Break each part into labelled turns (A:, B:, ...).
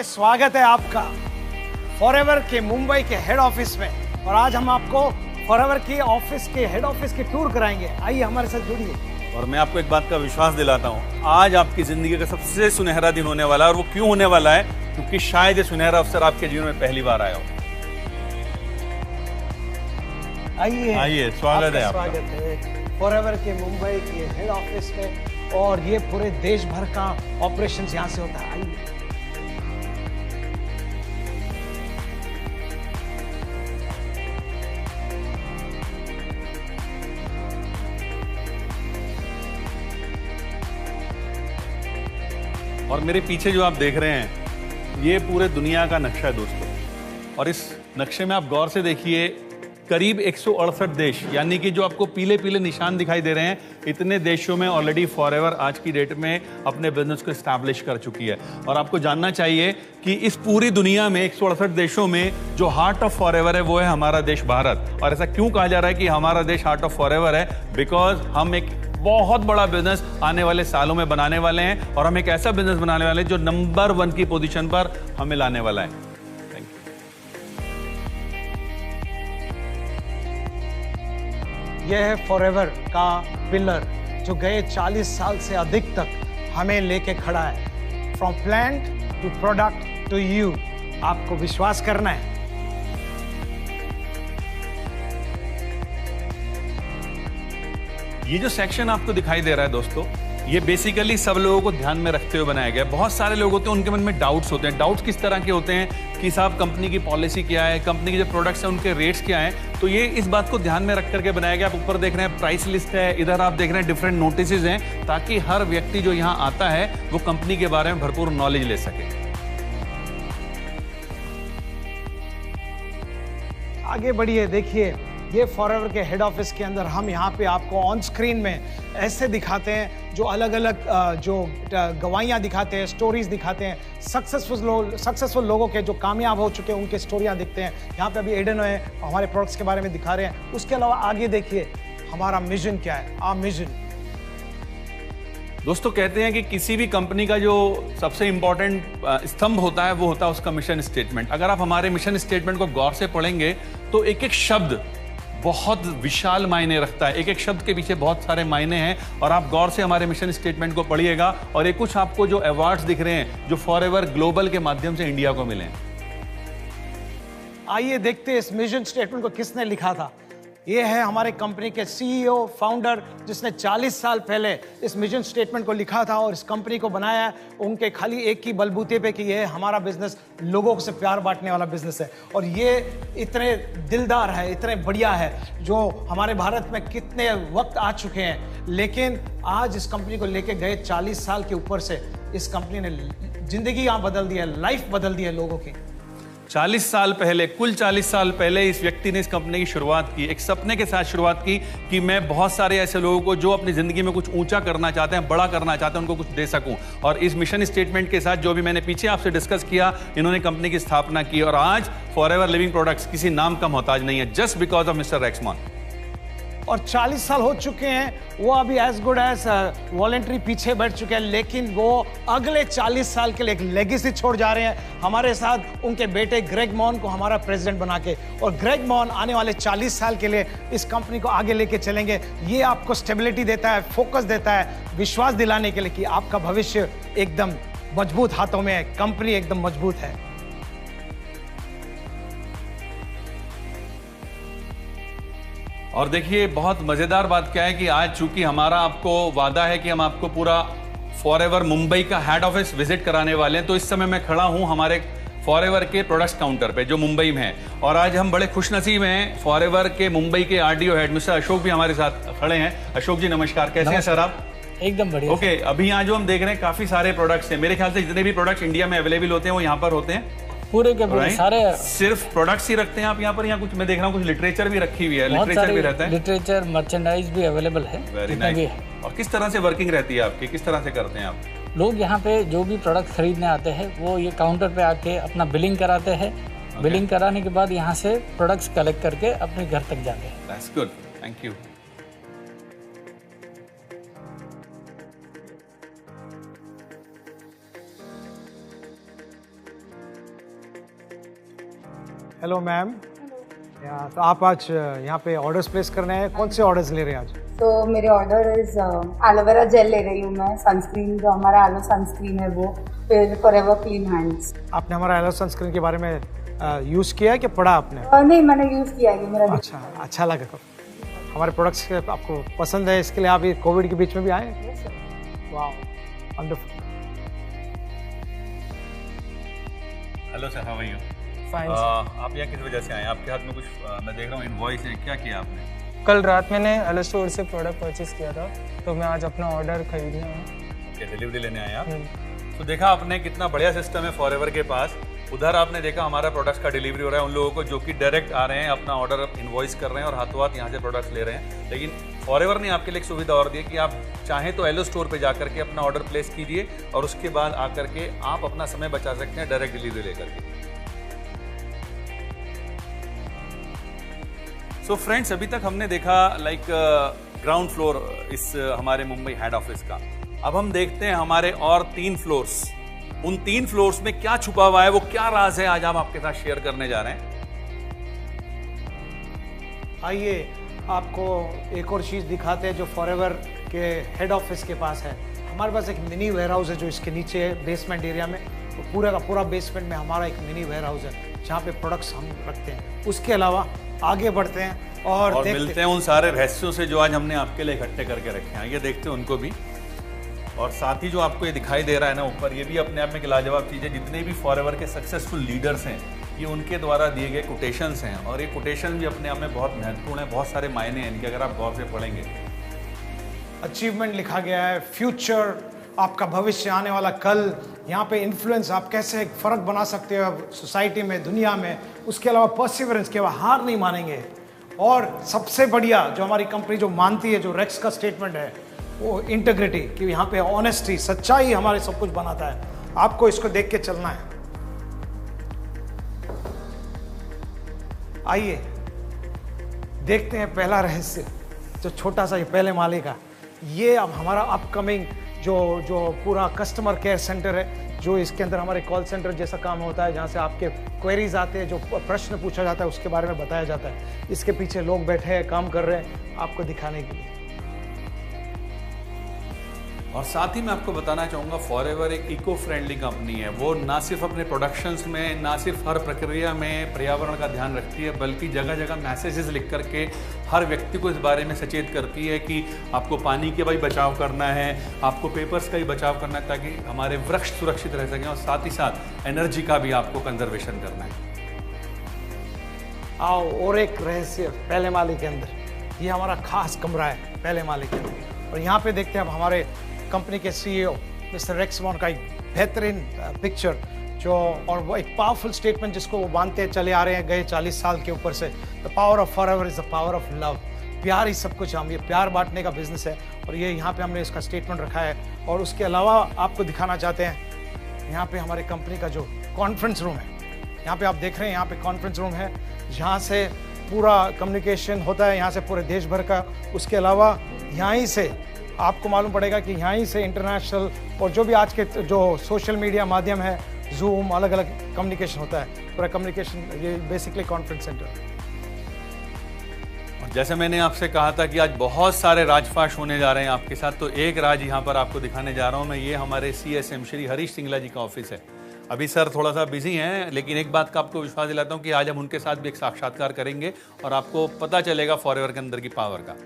A: स्वागत है आपका फॉरएवर के मुंबई के हेड ऑफिस में। और आज हम आपको फॉरएवर की ऑफिस के हेड ऑफिस की टूर कराएंगे। आइए हमारे साथ जुड़िए।
B: और मैं आपको एक बात का विश्वास दिलाता हूँ, आज आपकी जिंदगी का सबसे सुनहरा दिन होने वाला है। और वो क्यों होने वाला है? क्योंकि शायद ये सुनहरा अवसर आपके जीवन में पहली बार आया हो। आइए, स्वागत है आपका।
A: स्वागत है फॉरएवर के मुंबई के हेड ऑफिस में। और ये पूरे देश भर का ऑपरेशन यहाँ से होता है। आइए।
B: और मेरे पीछे जो आप देख रहे हैं, ये पूरे दुनिया का नक्शा है दोस्तों। और इस नक्शे में आप गौर से देखिए, करीब 168 देश, यानी कि जो आपको पीले पीले निशान दिखाई दे रहे हैं, इतने देशों में ऑलरेडी फॉरएवर आज की डेट में अपने बिजनेस को एस्टैब्लिश कर चुकी है। और आपको जानना चाहिए कि इस पूरी दुनिया में 168 देशों में जो हार्ट ऑफ फॉरएवर है वो है हमारा देश भारत। और ऐसा क्यों कहा जा रहा है कि हमारा देश हार्ट ऑफ फॉरएवर है? बिकॉज हम एक बहुत बड़ा बिजनेस आने वाले सालों में बनाने वाले हैं। और हम एक ऐसा बिजनेस बनाने वाले हैं जो नंबर 1 की पोजीशन पर हमें लाने वाला है। Thank you.
A: यह है फॉरएवर का पिलर जो गए 40 साल से अधिक तक हमें लेके खड़ा है। From plant to product to you. आपको विश्वास करना है।
B: ये जो सेक्शन आपको दिखाई दे रहा है दोस्तों, ये बेसिकली सब लोगों को ध्यान में रखते हुए बनाया गया है। बहुत सारे लोग होते हैं, उनके मन में डाउट्स होते हैं। डाउट्स किस तरह के होते हैं कि साहब कंपनी की पॉलिसी क्या है, कंपनी के जो प्रोडक्ट्स हैं उनके रेट्स क्या हैं। तो ये इस बात को ध्यान में रख करके बनाया गया। आप ऊपर देख रहे हैं प्राइस लिस्ट है, इधर आप देख रहे हैं डिफरेंट नोटिसेज हैं, ताकि हर व्यक्ति जो यहाँ आता है वो कंपनी के बारे में भरपूर नॉलेज ले सके।
A: आगे बढ़िए। देखिए, ये फॉरएवर के हेड ऑफिस के अंदर हम यहाँ पे आपको ऑन स्क्रीन में ऐसे दिखाते हैं जो अलग अलग जो गवाहियाँ दिखाते हैं, स्टोरीज दिखाते हैं। सक्सेसफुल लोगों के जो कामयाब हो चुके हैं उनके स्टोरियाँ दिखते हैं। यहाँ पे अभी एडन है, हमारे प्रोडक्ट्स के बारे में दिखा रहे हैं। उसके अलावा आगे देखिए हमारा मिशन क्या है। आ मिशन
B: दोस्तों, कहते हैं कि किसी भी कंपनी का जो सबसे इंपॉर्टेंट स्तंभ होता है वो होता है उसका मिशन स्टेटमेंट। अगर आप हमारे मिशन स्टेटमेंट को गौर से पढ़ेंगे तो एक एक शब्द बहुत विशाल मायने रखता है। एक एक शब्द के पीछे बहुत सारे मायने हैं। और आप गौर से हमारे मिशन स्टेटमेंट को पढ़िएगा। और ये कुछ आपको जो अवार्ड्स दिख रहे हैं जो फॉरएवर ग्लोबल के माध्यम से इंडिया को मिले हैं।
A: आइए देखते हैं इस मिशन स्टेटमेंट को किसने लिखा था। ये है हमारे कंपनी के सीईओ फाउंडर, जिसने 40 साल पहले इस मिशन स्टेटमेंट को लिखा था और इस कंपनी को बनाया। उनके खाली एक ही बलबूते पे कि ये हमारा बिजनेस लोगों से प्यार बांटने वाला बिजनेस है। और ये इतने दिलदार है, इतने बढ़िया है, जो हमारे भारत में कितने वक्त आ चुके हैं, लेकिन आज इस कंपनी को लेके गए 40 साल के ऊपर से इस कंपनी ने जिंदगी यहाँ बदल दी है, लाइफ बदल दी है लोगों की।
B: 40 साल पहले, कुल 40 साल पहले इस व्यक्ति ने इस कंपनी की शुरुआत की, एक सपने के साथ शुरुआत की कि मैं बहुत सारे ऐसे लोगों को जो अपनी जिंदगी में कुछ ऊंचा करना चाहते हैं, बड़ा करना चाहते हैं, उनको कुछ दे सकूं। और इस मिशन स्टेटमेंट के साथ जो भी मैंने पीछे आपसे डिस्कस किया, इन्होंने कंपनी की स्थापना की। और आज फॉरएवर लिविंग प्रोडक्ट्स किसी नाम का मोहताज नहीं है, जस्ट बिकॉज ऑफ मिस्टर रेक्समैन।
A: और 40 साल हो चुके हैं, वो अभी एज गुड एज वॉलंटरी पीछे बैठ चुके हैं, लेकिन वो अगले 40 साल के लिए एक लेगेसी छोड़ जा रहे हैं हमारे साथ उनके बेटे ग्रेग मॉन को हमारा प्रेसिडेंट बना के। और ग्रेग मॉन आने वाले 40 साल के लिए इस कंपनी को आगे लेके चलेंगे। ये आपको स्टेबिलिटी देता है, फोकस देता है, विश्वास दिलाने के लिए कि आपका भविष्य एकदम मजबूत हाथों में है, कंपनी एकदम मजबूत है।
B: और देखिए, बहुत मजेदार बात क्या है कि आज चूंकि हमारा आपको वादा है कि हम आपको पूरा फॉरएवर मुंबई का हेड ऑफिस विजिट कराने वाले हैं, तो इस समय मैं खड़ा हूं हमारे फॉरएवर के प्रोडक्ट्स काउंटर पे जो मुंबई में है। और आज हम बड़े खुशनसीब हैं, फॉरएवर के मुंबई के आरडीओ हेड मिस्टर अशोक भी हमारे साथ खड़े हैं। अशोक जी नमस्कार, कैसे हैं सर आप?
C: एकदम बढ़िया।
B: ओके, अभी यहाँ जो हम देख रहे हैं काफी सारे प्रोडक्ट्स हैं। मेरे ख्याल से जितने भी प्रोडक्ट्स इंडिया में अवेलेबल होते हैं वो यहाँ पर होते हैं।
C: पूरे के पूरे सारे।
B: सिर्फ प्रोडक्ट्स ही रखते हैं आप यहाँ पर, या कुछ मैं देख रहा हूँ कुछ लिटरेचर भी रखी हुई है? लिटरेचर भी रहता है,
C: लिटरेचर मर्चेंडाइज भी अवेलेबल है।
B: Very nice. और किस तरह से वर्किंग रहती है आपकी, किस तरह से करते हैं आप?
C: लोग यहाँ पे जो भी प्रोडक्ट खरीदने आते हैं वो ये काउंटर पे आके अपना बिलिंग कराते हैं। बिलिंग कराने के बाद यहाँ से प्रोडक्ट्स कलेक्ट करके अपने घर तक जाते हैं।
B: That's good, thank you.
A: Hello ma'am. तो आप आज यहाँ पे ऑर्डर्स प्लेस करने हैं, कौन से ऑर्डर्स ले रहे हैं आज?
D: तो मेरे ऑर्डर इज एलोवेरा जेल ले रही हूँ मैं, सनस्क्रीन जो हमारा एलो सनस्क्रीन है वो, फिर फॉरएवर क्लीन हैंड्स।
A: आपने हमारा एलो सनस्क्रीन के बारे में यूज़ किया है कि पढ़ा आपने?
D: नहीं, मैंने यूज़ किया है, मेरा
A: अच्छा लगा। तो हमारे प्रोडक्ट्स आपको पसंद है, इसके लिए आप ये कोविड के बीच में भी आए? वाह, wonderful.
B: Hello sir, how are you?
E: Fine.
B: आप यहाँ किस वजह से आए? आपके हाथ में कुछ मैं देख रहा हूँ इनवॉइस है, क्या किया आपने?
E: कल रात मैंने एलो स्टोर से प्रोडक्ट परचेज किया था, तो मैं आज अपना ऑर्डर खरीदने आया।
B: ओके, डिलीवरी लेने आए आप? तो देखा आपने कितना बढ़िया सिस्टम है फॉरएवर के पास। उधर आपने देखा हमारा प्रोडक्ट्स का डिलीवरी हो रहा है उन लोगों को जो कि डायरेक्ट आ रहे हैं, अपना ऑर्डर इनवॉइस कर रहे हैं और हाथों हाथ यहाँ से प्रोडक्ट्स ले रहे हैं। लेकिन फॉरएवर ने आपके लिए एक सुविधा और दी है कि आप चाहें तो एलो स्टोर पे जा करके अपना ऑर्डर प्लेस कीजिए और उसके बाद आकर के आप अपना समय बचा सकते हैं डायरेक्ट डिलीवरी लेकर के। सो फ्रेंड्स, अभी तक हमने देखा ग्राउंड फ्लोर इस हमारे मुंबई हेड ऑफिस का। अब हम देखते हैं हमारे और 3 फ्लोर्स। उन 3 फ्लोर्स में क्या छुपा हुआ है, वो क्या राज है, आज हम आपके साथ शेयर करने जा रहे हैं।
A: आइए आपको एक और चीज़ दिखाते हैं जो फॉरएवर के हेड ऑफिस के पास है। हमारे पास एक मिनी वेयर हाउस है जो इसके नीचे है, बेसमेंट एरिया में। तो पूरा का पूरा बेसमेंट में हमारा एक मिनी वेयर हाउस है जहाँ पे प्रोडक्ट्स हम रखते हैं। उसके अलावा आगे बढ़ते हैं और
B: मिलते हैं उन सारे रहस्यों से जो आज हमने आपके लिए इकट्ठे करके रखे हैं। ये देखते हैं उनको भी। और साथ ही जो आपको ये दिखाई दे रहा है ना ऊपर, ये भी अपने आप में एक लाजवाब चीज़ है। जितने भी फॉरएवर के सक्सेसफुल लीडर्स हैं, ये उनके द्वारा दिए गए कोटेशंस हैं और ये कोटेशन भी अपने आप में बहुत महत्वपूर्ण है। बहुत सारे मायने हैं इनके, अगर आप गौर से पढ़ेंगे।
A: अचीवमेंट लिखा गया है, फ्यूचर, आपका भविष्य, आने वाला कल, यहाँ पे इन्फ्लुएंस, आप कैसे एक फ़र्क बना सकते हो सोसाइटी में, दुनिया में। उसके अलावा परसिवरेंस, के हार नहीं मानेंगे। और सबसे बढ़िया जो हमारी कंपनी जो मानती है, जो रेक्स का स्टेटमेंट है, वो इंटीग्रिटी, कि यहाँ पे ऑनेस्टी, सच्चाई हमारे सब कुछ बनाता है। आपको इसको देख के चलना है। आइए देखते हैं पहला रहस्य, जो छोटा सा ये पहले माले का। ये अब हमारा अपकमिंग जो पूरा कस्टमर केयर सेंटर है, जो इसके अंदर हमारे कॉल सेंटर जैसा काम होता है, जहाँ से आपके क्वेरीज आते हैं, जो प्रश्न पूछा जाता है उसके बारे में बताया जाता है। इसके पीछे लोग बैठे हैं, काम कर रहे हैं आपको दिखाने के लिए।
B: और साथ ही मैं आपको बताना चाहूँगा, फॉरएवर एक इको फ्रेंडली कंपनी है। वो ना सिर्फ अपने प्रोडक्शंस में, ना सिर्फ हर प्रक्रिया में पर्यावरण का ध्यान रखती है, बल्कि जगह जगह मैसेजेस लिख करके हर व्यक्ति को इस बारे में सचेत करती है कि आपको पानी के भी बचाव करना है, आपको पेपर्स का भी बचाव करना है, ताकि हमारे वृक्ष सुरक्षित रह सकें। और साथ ही साथ एनर्जी का भी आपको कंजर्वेशन करना है।
A: आओ और एक रहस्य पहले माले के अंदर। ये हमारा खास कमरा है पहले माले के अंदर। और यहाँ पे देखते हैं अब हमारे कंपनी के सीईओ मिस्टर रेक्स वॉन का एक बेहतरीन पिक्चर, जो और वो एक पावरफुल स्टेटमेंट जिसको वो बांधते चले आ रहे हैं गए 40 साल के ऊपर से। The power of forever is the power of love. प्यार ही सब कुछ, हम ये प्यार बांटने का बिजनेस है और ये यहाँ पे हमने इसका स्टेटमेंट रखा है। और उसके अलावा आपको दिखाना चाहते हैं यहाँ पे हमारे कंपनी का जो कॉन्फ्रेंस रूम है, यहाँ पे आप देख रहे हैं, यहाँ पे कॉन्फ्रेंस रूम है जहाँ से पूरा कम्युनिकेशन होता है, यहाँ से पूरे देश भर का। उसके अलावा यहाँ ही से आपको मालूम पड़ेगा कि यहाँ ही से इंटरनेशनल और जो भी आज के जो सोशल मीडिया माध्यम है, जूम, अलग अलग कम्युनिकेशन होता है। पूरा कम्युनिकेशन ये बेसिकली कॉन्फ्रेंस सेंटर।
B: और जैसे मैंने आपसे कहा था कि आज बहुत सारे राजफाश होने जा रहे हैं आपके साथ, तो एक राज यहाँ पर आपको दिखाने जा रहा हूँ मैं। ये हमारे CSM श्री हरीश सिंगला जी का ऑफिस है। अभी सर थोड़ा सा बिजी हैं, लेकिन एक बात का आपको विश्वास दिलाता हूँ कि आज हम उनके साथ भी एक साक्षात्कार करेंगे और आपको पता चलेगा फॉरएवर के अंदर की पावर का।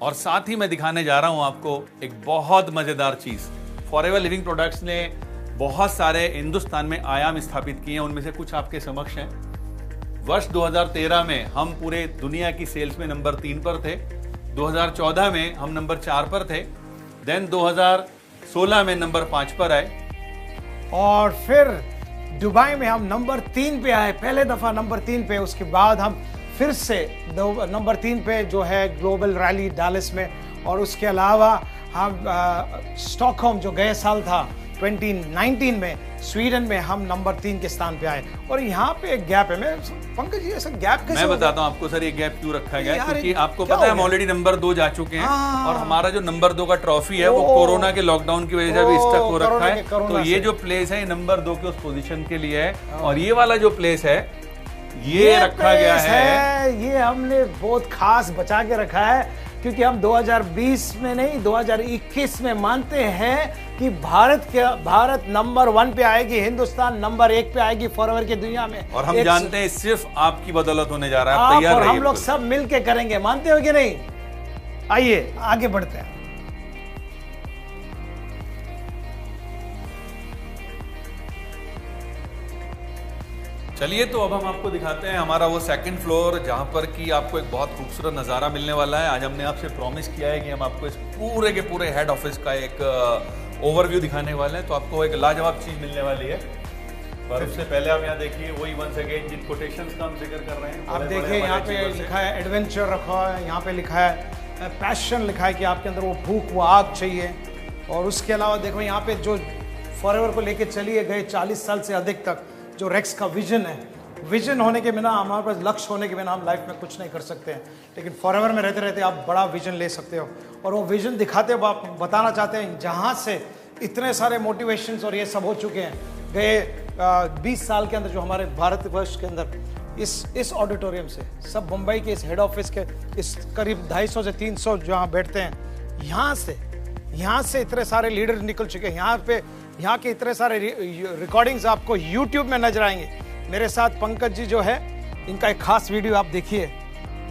B: और साथ ही मैं दिखाने जा रहा हूं आपको एक बहुत मजेदार चीज। फॉरएवर लिविंग प्रोडक्ट्स ने बहुत सारे हिंदुस्तान में आयाम स्थापित किए हैं, उनमें से कुछ आपके समक्ष हैं। वर्ष 2013 में हम पूरे दुनिया की सेल्स में नंबर 3 पर थे। 2014 में हम नंबर 4 पर थे। देन 2016 में नंबर 5 पर आए
A: और फिर दुबई में हम नंबर 3 पे आए, पहले दफा नंबर 3 पे। उसके बाद हम फिर से नंबर 3 पे जो है ग्लोबल रैली डालस में। और उसके अलावा हम स्टॉकहोम जो गए साल था 2019 में स्वीडन में हम नंबर 3 के स्थान पे आए। और यहाँ पे एक गैप है। मैं पंकज जी ऐसा गैप कैसे
B: मैं
A: हो गया?
B: बताता हूँ आपको सर ये गैप क्यों रखा गया है,
A: यार,
B: क्योंकि आपको
A: क्या
B: पता है
A: हो
B: हम
A: गया?
B: ऑलरेडी नंबर 2 जा चुके हैं
A: हाँ।
B: और हमारा जो नंबर 2 का ट्रॉफी है वो
A: ओ।
B: कोरोना के लॉकडाउन की वजह से अभी स्टक हो रखा है।
A: कोरोना
B: तो ये
A: से।
B: जो प्लेस है ये नंबर 2 के उस पोजीशन के लिए है। और ये वाला जो प्लेस है ये रखा गया
A: place
B: है,
A: ये हमने बहुत खास बचा के रखा है, क्योंकि हम 2020 में नहीं 2021 में मानते हैं कि भारत नंबर 1 पे आएगी, हिंदुस्तान नंबर 1 पे आएगी फॉरएवर की दुनिया में।
B: और हम जानते हैं सिर्फ आपकी बदौलत होने जा रहा है।
A: आप
B: तैयार
A: और हम
B: रहिए
A: लोग
B: बिल्कुल।
A: सब मिलके करेंगे, मानते हो कि नहीं? आइए आगे बढ़ते हैं।
B: चलिए तो अब हम आपको दिखाते हैं हमारा वो सेकंड फ्लोर, जहां पर कि आपको एक बहुत खूबसूरत नज़ारा मिलने वाला है। आज हमने आपसे प्रॉमिस किया है कि हम आपको इस पूरे के पूरे हेड ऑफिस का एक ओवरव्यू दिखाने वाले हैं, तो आपको एक लाजवाब चीज मिलने वाली है। पर उससे पहले आप यहाँ देखिए वही वंस अगेन जिन कोटेशंस का हम जिक्र कर रहे हैं।
A: आप
B: बड़े-बड़े
A: देखिए यहाँ
B: हमारे
A: पे
B: achievers हैं।
A: लिखा है एडवेंचर रखा है, यहाँ पे लिखा है पैशन लिखा है कि आपके अंदर वो भूख वो आग चाहिए। और उसके अलावा देखो यहाँ पे जो फॉरएवर को लेके चलिए गए 40 साल से अधिक तक, जो रेक्स का विजन है, विजन होने के बिना, हमारे पास लक्ष्य होने के बिना हम लाइफ में कुछ नहीं कर सकते हैं, लेकिन फॉरएवर में रहते रहते आप बड़ा विजन ले सकते हो। और वो विजन दिखाते हुए आप बताना चाहते हैं जहाँ से इतने सारे मोटिवेशंस और ये सब हो चुके हैं गए 20 साल के अंदर, जो हमारे भारतवर्ष के अंदर इस ऑडिटोरियम से सब मुंबई के इस हेड ऑफिस के इस करीब 250 से 300 जहाँ बैठते हैं, यहाँ से इतने सारे लीडर निकल चुके हैं। यहाँ के इतने सारे रिकॉर्डिंग्स आपको यूट्यूब में नजर आएंगे। मेरे साथ पंकज जी जो है, इनका एक खास वीडियो आप देखिए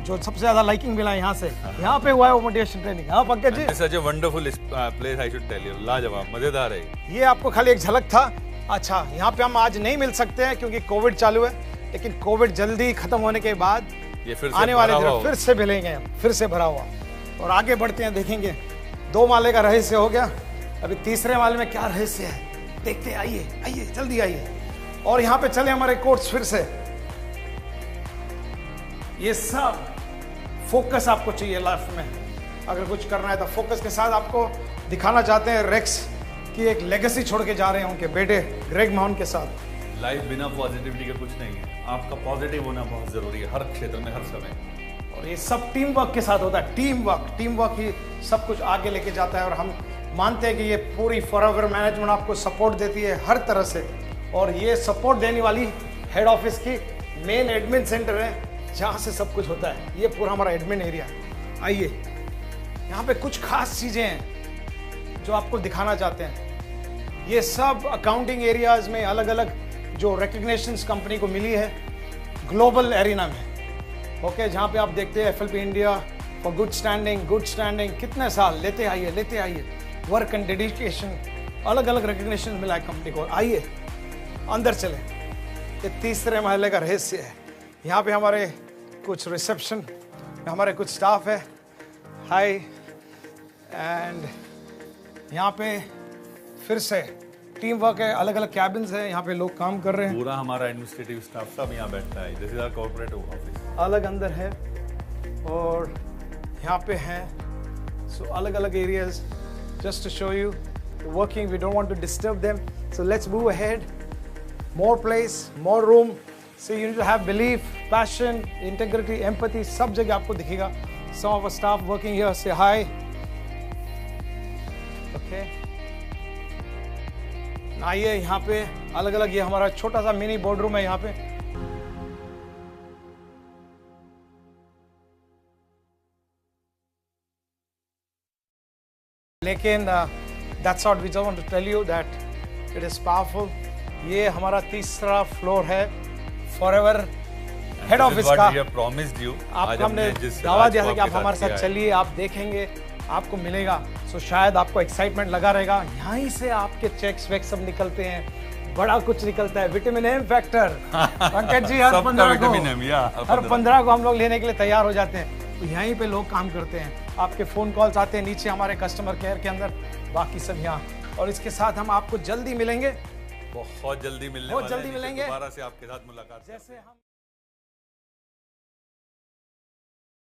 A: जो सबसे ज्यादा लाइकिंग मिला यहाँ से। यहाँ पे हुआ है वो मोटिवेशन ट्रेनिंग। हाँ Pankaj ji,
B: such a wonderful place, I should tell you, लाजवाब, मजेदार है।
A: ये आपको खाली एक झलक था। अच्छा, यहाँ पे हम आज नहीं मिल सकते हैं क्योंकि कोविड चालू है, लेकिन कोविड जल्दी खत्म होने के बाद
B: ये फिर से
A: आने वाले
B: भरा
A: दिनों
B: हुआ
A: फिर से मिलेंगे हम, फिर से भरा हुआ। और आगे बढ़ते हैं, देखेंगे 2 माले का रहस्य हो गया, अभी तीसरे माले में क्या रहस्य है देखते हैं। आइए जल्दी आइए। और यहाँ पे चले हमारे कोर्स फिर से। ये सब फोकस आपको चाहिए लाइफ में, अगर कुछ करना है तो फोकस के साथ। आपको दिखाना चाहते हैं रेक्स की एक लेगेसी छोड़ के जा रहे हैं उनके बेटे ग्रेग महान के साथ।
B: लाइफ बिना पॉजिटिविटी के कुछ नहीं है। आपका पॉजिटिव होना बहुत जरूरी है हर क्षेत्र में, हर समय।
A: और ये सब टीम वर्क के साथ होता है। टीम वर्क ही सब कुछ आगे लेके जाता है। और हम मानते हैं कि ये पूरी फॉरएवर मैनेजमेंट आपको सपोर्ट देती है हर तरह से। और ये सपोर्ट देने वाली हेड ऑफिस की मेन एडमिन सेंटर है, जहाँ से सब कुछ होता है। ये पूरा हमारा एडमिन एरिया है। आइए, यहाँ पे कुछ खास चीज़ें हैं जो आपको दिखाना चाहते हैं। ये सब अकाउंटिंग एरियाज में अलग अलग जो रिकग्निशंस कंपनी को मिली है ग्लोबल एरिना में, ओके, जहाँ पे आप देखते हैं FLP India for good standing कितने साल लेते आइए वर्क एंड डेडिकेशन, अलग अलग रिकग्निशन मिला है कंपनी को। आइए अंदर चले। ये तीसरे महले का रहस्य है। यहाँ पे हमारे कुछ रिसेप्शन, हमारे कुछ स्टाफ है। हाय। एंड यहाँ पे फिर से टीम वर्क है, अलग अलग कैबिन्स है, यहाँ पे लोग काम कर रहे हैं।
B: पूरा हमारा एडमिनिस्ट्रेटिव स्टाफ सब यहाँ बैठता है। This is our corporate office.
A: अलग अंदर है और यहाँ पे हैं। सो अलग अलग areas, just to show you working, we don't want to disturb them, so let's move ahead. More place, more room. So you need to have belief, passion, integrity, empathy, सब जगह आपको दिखेगा। Some of staff working here, say hi. Okay, आइए यहाँ पे अलग अलग, ये हमारा छोटा सा मिनी बोर्ड रूम है यहाँ पे। लेकिन that's what we just want to tell you that it is powerful. ये हमारा तीसरा फ्लोर है फॉरएवर हेड ऑफिस का। आपको हमने दावा दिया था कि आप हमारे साथ चलिए, आप देखेंगे, आपको मिलेगा। सो शायद आपको एक्साइटमेंट लगा रहेगा। यहीं से आपके चेक्स वेक्स सब निकलते हैं, बड़ा कुछ निकलता है। Vitamin M factor Pankaj ji हर 15 को हम लोग लेने के लिए तैयार हो जाते हैं। तो यहीं पे लोग काम करते हैं। आपके फोन कॉल्स आते हैं नीचे हमारे कस्टमर केयर के अंदर, बाकी सब यहाँ। और इसके साथ हम आपको जल्दी मिलेंगे,
B: बहुत जल्दी मिलने
A: बहुत
B: वाले हैं।
A: जल्दी मिलेंगे।
B: दोबारा से आपके साथ मुलाकात
A: जैसे हम